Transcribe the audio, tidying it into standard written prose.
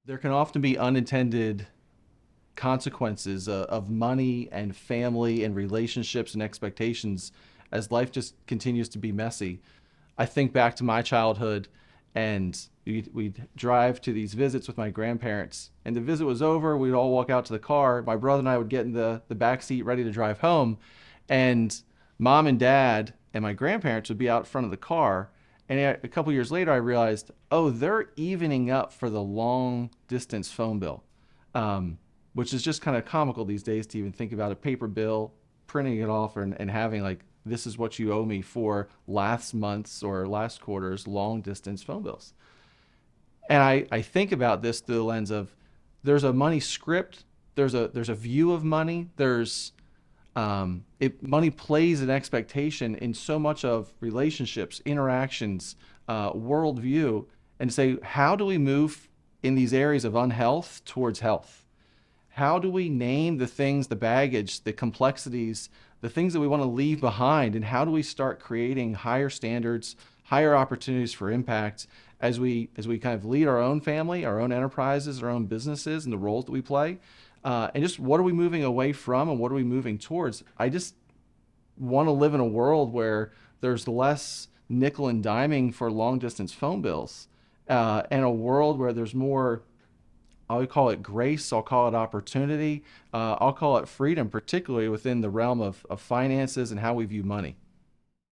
There can often be unintended consequences of money and family and relationships and expectations as life just continues to be messy. I think back to my childhood, and we'd drive to these visits with my grandparents, and the visit was over. We'd all walk out to the car. My brother and I would get in the back seat ready to drive home, and mom and dad and my grandparents would be out front of the car. And a couple years later, I realized, oh, they're evening up for the long distance phone bill, um, which is just kind of comical these days to even think about a paper bill, printing it off, and having like, this is what you owe me for last month's or last quarter's long distance phone bills. And I think about this through the lens of there's a money script, there's a view of money, money plays an expectation in so much of relationships, interactions, worldview, and say, how do we move in these areas of unhealth towards health? How do we name the things, the baggage, the complexities, the things that we want to leave behind, and how do we start creating higher standards, higher opportunities for impact as we kind of lead our own family, our own enterprises, our own businesses, and the roles that we play, and just what are we moving away from and what are we moving towards? I just want to live in a world where there's less nickel and diming for long distance phone bills, and a world where there's more. I'll call it grace. I'll call it opportunity. I'll call it freedom, particularly within the realm of finances and how we view money.